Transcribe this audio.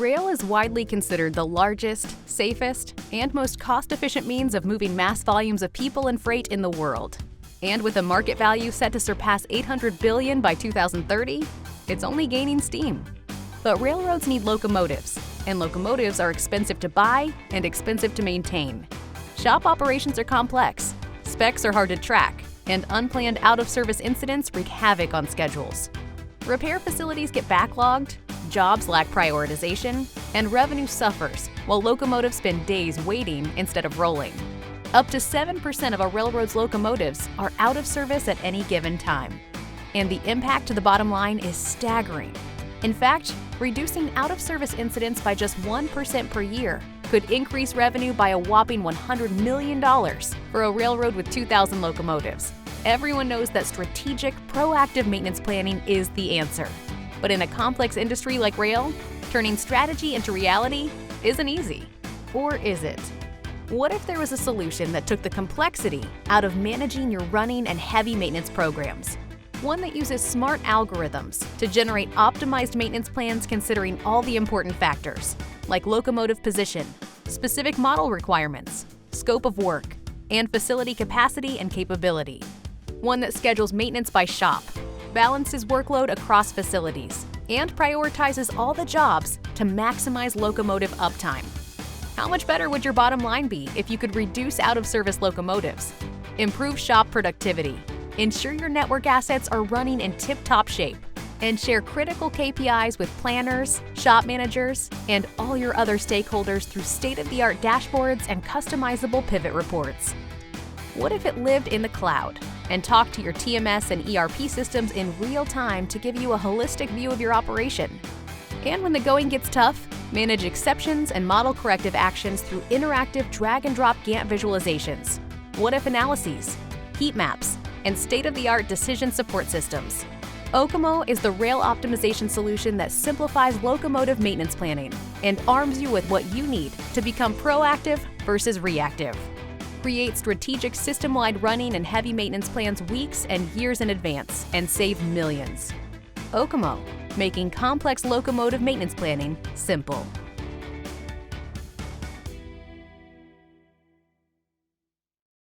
Rail is widely considered the largest, safest, and most cost-efficient means of moving mass volumes of people and freight in the world. And with a market value set to surpass $800 billion by 2030, it's only gaining steam. But railroads need locomotives, and locomotives are expensive to buy and expensive to maintain. Shop operations are complex, specs are hard to track, and unplanned out-of-service incidents wreak havoc on schedules. Repair facilities get backlogged, jobs lack prioritization, and revenue suffers while locomotives spend days waiting instead of rolling. Up to 7% of a railroad's locomotives are out of service at any given time. And the impact to the bottom line is staggering. In fact, reducing out-of-service incidents by just 1% per year could increase revenue by a whopping $100 million for a railroad with 2,000 locomotives. Everyone knows that strategic, proactive maintenance planning is the answer. But in a complex industry like rail, turning strategy into reality isn't easy. Or is it? What if there was a solution that took the complexity out of managing your running and heavy maintenance programs? One that uses smart algorithms to generate optimized maintenance plans considering all the important factors, like locomotive position, specific model requirements, scope of work, and facility capacity and capability. One that schedules maintenance by shop, balances workload across facilities, and prioritizes all the jobs to maximize locomotive uptime. How much better would your bottom line be if you could reduce out-of-service locomotives, improve shop productivity, ensure your network assets are running in tip-top shape, and share critical KPIs with planners, shop managers, and all your other stakeholders through state-of-the-art dashboards and customizable pivot reports? What if it lived in the cloud and talked to your TMS and ERP systems in real time to give you a holistic view of your operation? And when the going gets tough, manage exceptions and model corrective actions through interactive drag-and-drop Gantt visualizations, what-if analyses, heat maps, and state-of-the-art decision support systems. Ocomo is the rail optimization solution that simplifies locomotive maintenance planning and arms you with what you need to become proactive versus reactive. Create strategic system-wide running and heavy maintenance plans weeks and years in advance and save millions. Ocomo, making complex locomotive maintenance planning simple.